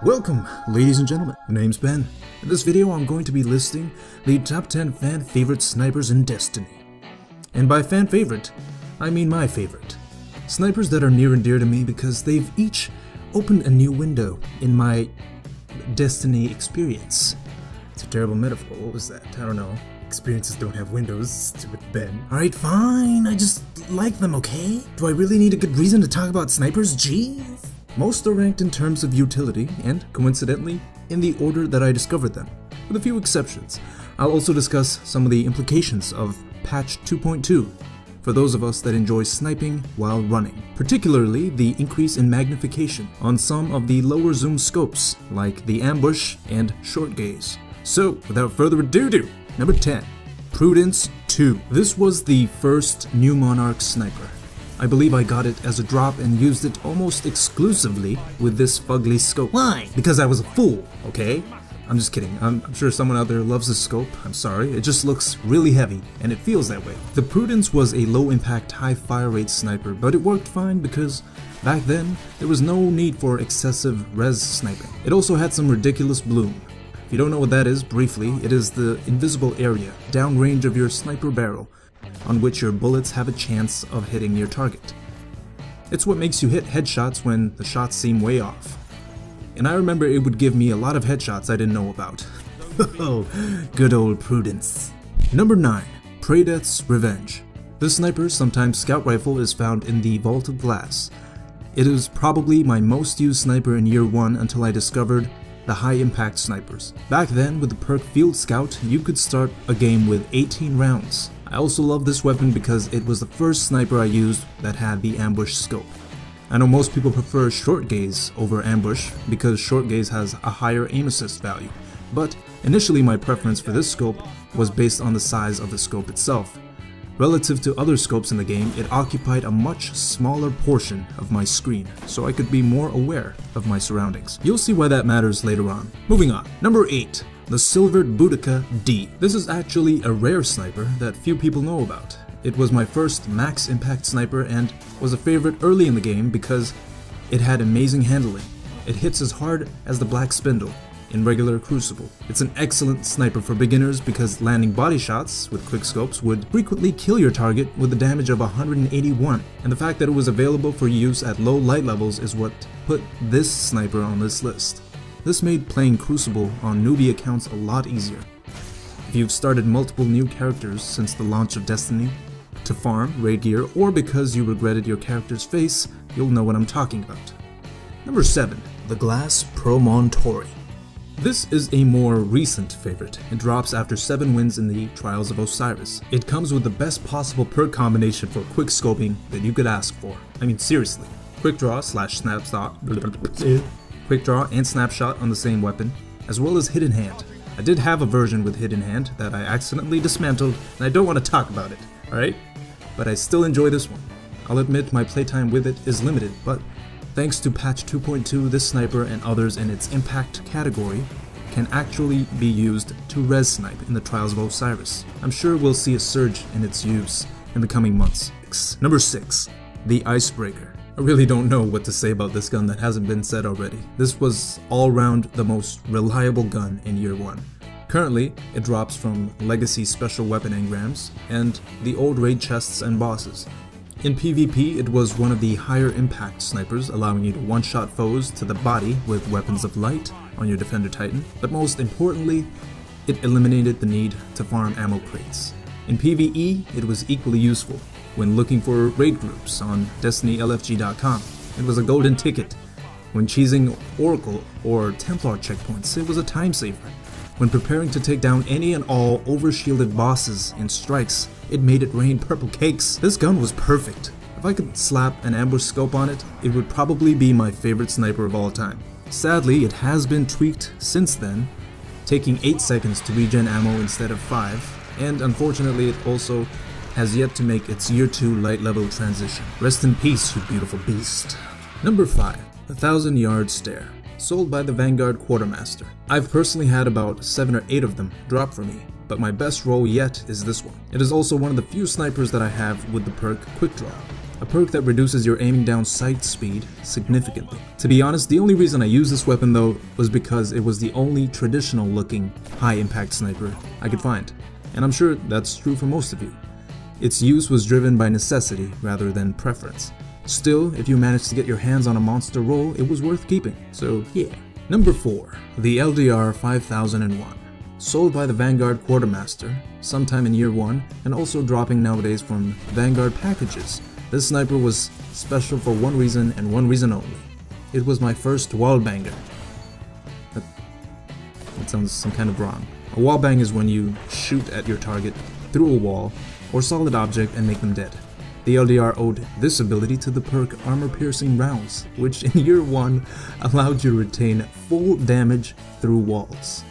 Welcome, ladies and gentlemen. My name's Ben. In this video, I'm going to be listing the top 10 fan favorite snipers in Destiny. And by fan favorite, I mean my favorite. Snipers that are near and dear to me because they've each opened a new window in my Destiny experience. It's a terrible metaphor. What was that? I don't know. Experiences don't have windows, stupid Ben. Alright, fine. I just like them, okay? Do I really need a good reason to talk about snipers? Jeez. Most are ranked in terms of utility, and coincidentally, in the order that I discovered them, with a few exceptions. I'll also discuss some of the implications of patch 2.2 for those of us that enjoy sniping while running, particularly the increase in magnification on some of the lower zoom scopes, like the ambush and short gaze. So, without further ado, number 10, Prudence 2. This was the first New Monarch sniper. I believe I got it as a drop and used it almost exclusively with this fugly scope. Why? Because I was a fool, okay? I'm just kidding. I'm sure someone out there loves this scope. I'm sorry. It just looks really heavy, and it feels that way. The Prudence was a low-impact, high-fire rate sniper, but it worked fine because back then, there was no need for excessive res sniping. It also had some ridiculous bloom. If you don't know what that is, briefly, it is the invisible area, downrange of your sniper barrel, on which your bullets have a chance of hitting your target. It's what makes you hit headshots when the shots seem way off. And I remember it would give me a lot of headshots I didn't know about. Oh, good old Prudence. Number 9, Praedeath's Revenge. This sniper, sometimes scout rifle, is found in the Vault of Glass. It is probably my most used sniper in year 1 until I discovered the high impact snipers. Back then, with the perk Field Scout, you could start a game with 18 rounds. I also love this weapon because it was the first sniper I used that had the ambush scope. I know most people prefer short gaze over ambush because short gaze has a higher aim assist value, but initially my preference for this scope was based on the size of the scope itself. Relative to other scopes in the game, it occupied a much smaller portion of my screen, so I could be more aware of my surroundings. You'll see why that matters later on. Moving on. Number 8. The Silvered Boudica D. This is actually a rare sniper that few people know about. It was my first max impact sniper and was a favorite early in the game because it had amazing handling. It hits as hard as the Black Spindle in regular Crucible. It's an excellent sniper for beginners because landing body shots with quickscopes would frequently kill your target with a damage of 181, and the fact that it was available for use at low light levels is what put this sniper on this list. This made playing Crucible on newbie accounts a lot easier. If you've started multiple new characters since the launch of Destiny, to farm, raid gear, or because you regretted your character's face, you'll know what I'm talking about. Number 7. The Glass Promontory. This is a more recent favorite. It drops after 7 wins in the Trials of Osiris. It comes with the best possible perk combination for quick scoping that you could ask for. I mean, seriously. Quick draw / snapshot. Quick draw and snapshot on the same weapon, as well as hidden hand. I did have a version with hidden hand that I accidentally dismantled, and I don't want to talk about it, alright? But I still enjoy this one. I'll admit my playtime with it is limited, but thanks to patch 2.2, this sniper and others in its impact category can actually be used to res snipe in the Trials of Osiris. I'm sure we'll see a surge in its use in the coming months. Number 6. The Icebreaker. I really don't know what to say about this gun that hasn't been said already. This was all round the most reliable gun in year 1. Currently, it drops from Legacy Special Weapon Engrams and the old raid chests and bosses. In PvP, it was one of the higher impact snipers, allowing you to one-shot foes to the body with weapons of light on your Defender Titan, but most importantly, it eliminated the need to farm ammo crates. In PvE, it was equally useful when looking for raid groups on DestinyLFG.com. It was a golden ticket. When cheesing Oracle or Templar checkpoints, it was a time saver. When preparing to take down any and all overshielded bosses in strikes, it made it rain purple cakes. This gun was perfect. If I could slap an ambush scope on it, it would probably be my favorite sniper of all time. Sadly, it has been tweaked since then, taking 8 seconds to regen ammo instead of 5, and unfortunately it also has yet to make its year 2 light level transition. Rest in peace, you beautiful beast. Number 5. The 1,000-Yard Stare. Sold by the Vanguard Quartermaster. I've personally had about 7 or 8 of them drop for me, but my best roll yet is this one. It is also one of the few snipers that I have with the perk Quick Draw. a perk that reduces your aiming down sight speed significantly. To be honest, the only reason I used this weapon though was because it was the only traditional looking high impact sniper I could find, and I'm sure that's true for most of you. Its use was driven by necessity rather than preference. Still, if you managed to get your hands on a monster roll, it was worth keeping, so yeah. Number 4. The LDR 5001. Sold by the Vanguard Quartermaster, sometime in year 1, and also dropping nowadays from Vanguard packages. This sniper was special for one reason and one reason only. It was my first wallbanger. That sounds some kind of wrong. A wallbang is when you shoot at your target through a wall or solid object and make them dead. The LDR owed this ability to the perk Armor-Piercing Rounds, which in year 1 allowed you to retain full damage through walls.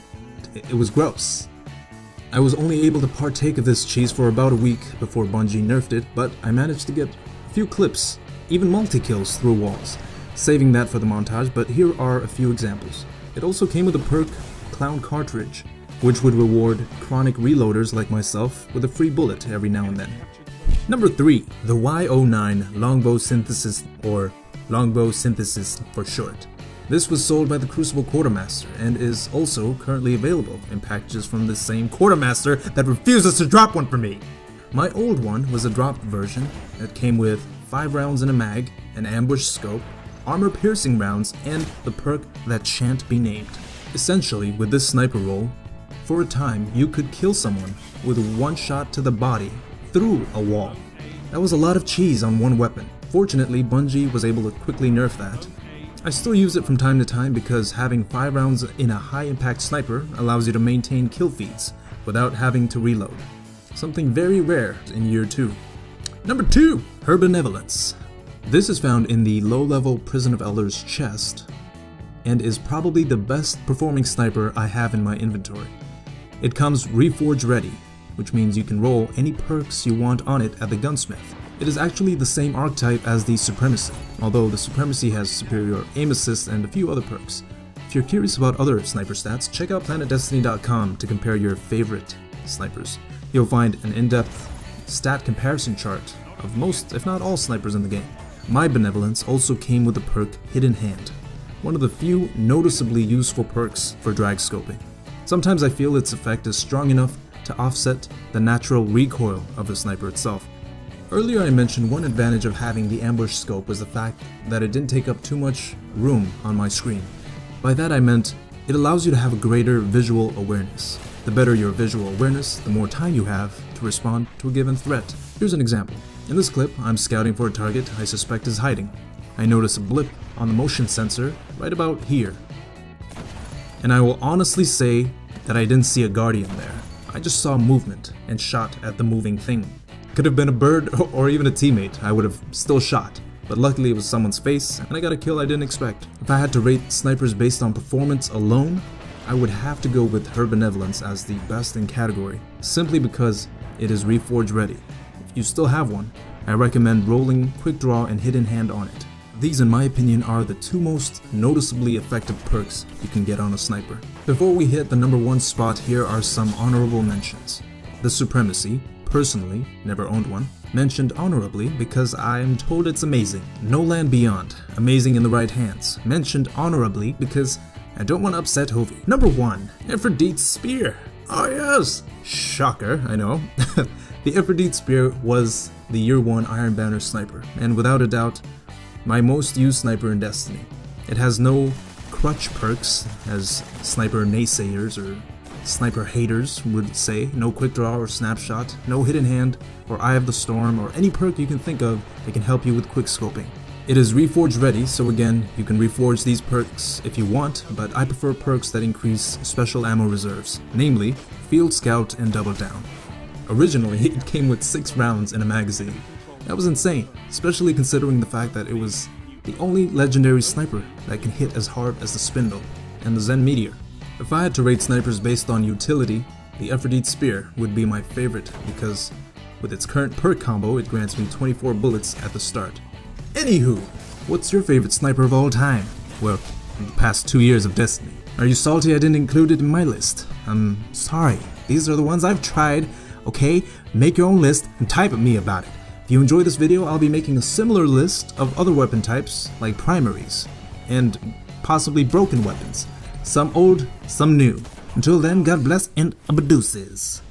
It was gross. I was only able to partake of this cheese for about a week before Bungie nerfed it, but I managed to get a few clips, even multi-kills through walls, saving that for the montage, but here are a few examples. It also came with a perk Clown Cartridge, which would reward chronic reloaders like myself with a free bullet every now and then. Number 3. The Y09 Longbow Synthesis, or Longbow Synthesis for short. This was sold by the Crucible Quartermaster and is also currently available in packages from the same Quartermaster that refuses to drop one for me. My old one was a dropped version that came with 5 rounds in a mag, an ambush scope, armor-piercing rounds, and the perk that shan't be named. Essentially, with this sniper roll, for a time you could kill someone with one shot to the body through a wall. That was a lot of cheese on one weapon. Fortunately, Bungie was able to quickly nerf that. I still use it from time to time because having 5 rounds in a high impact sniper allows you to maintain kill feeds without having to reload. Something very rare in year 2. Number 2. Her Benevolence. This is found in the low-level Prison of Elders chest and is probably the best performing sniper I have in my inventory. It comes reforge ready, which means you can roll any perks you want on it at the gunsmith. It is actually the same archetype as the Supremacy, although the Supremacy has superior aim assist and a few other perks. If you're curious about other sniper stats, check out PlanetDestiny.com to compare your favorite snipers. You'll find an in-depth stat comparison chart of most, if not all, snipers in the game. My Benevolence also came with the perk Hidden Hand, one of the few noticeably useful perks for drag scoping. Sometimes I feel its effect is strong enough to offset the natural recoil of the sniper itself. Earlier I mentioned one advantage of having the ambush scope was the fact that it didn't take up too much room on my screen. By that I meant it allows you to have a greater visual awareness. The better your visual awareness, the more time you have to respond to a given threat. Here's an example. In this clip, I'm scouting for a target I suspect is hiding. I notice a blip on the motion sensor right about here. And I will honestly say that I didn't see a guardian there. I just saw movement and shot at the moving thing. Could have been a bird or even a teammate, I would have still shot. But luckily it was someone's face, and I got a kill I didn't expect. If I had to rate snipers based on performance alone, I would have to go with Her Benevolence as the best in category, simply because it is reforge ready. If you still have one, I recommend rolling Quick Draw and Hidden Hand on it. These in my opinion are the 2 most noticeably effective perks you can get on a sniper. Before we hit the number 1 spot, here are some honorable mentions. The Supremacy, personally, never owned one. Mentioned honorably because I am told it's amazing. No Land Beyond, amazing in the right hands. Mentioned honorably because I don't want to upset Hovey. Number 1, Aphrodite's Spear. Oh yes! Shocker, I know. The Aphrodite's Spear was the year 1 Iron Banner sniper, and without a doubt, my most used sniper in Destiny. It has no crutch perks, as sniper naysayers or sniper haters would say. No quick draw or snapshot, no hidden hand or Eye of the Storm, or any perk you can think of that can help you with quick scoping. It is reforge ready, so again, you can reforge these perks if you want, but I prefer perks that increase special ammo reserves, namely Field Scout and Double Down. Originally, it came with 6 rounds in a magazine. That was insane, especially considering the fact that it was the only legendary sniper that can hit as hard as the Spindle and the Zen Meteor. If I had to rate snipers based on utility, the Aphrodite's Spear would be my favorite because with its current perk combo, it grants me 24 bullets at the start. Anywho, what's your favorite sniper of all time? Well, in the past 2 years of Destiny. Are you salty I didn't include it in my list? I'm sorry, these are the ones I've tried, okay? Make your own list and type at me about it. If you enjoy this video, I'll be making a similar list of other weapon types, like primaries, and possibly broken weapons. Some old, some new. Until then, God bless and deuces.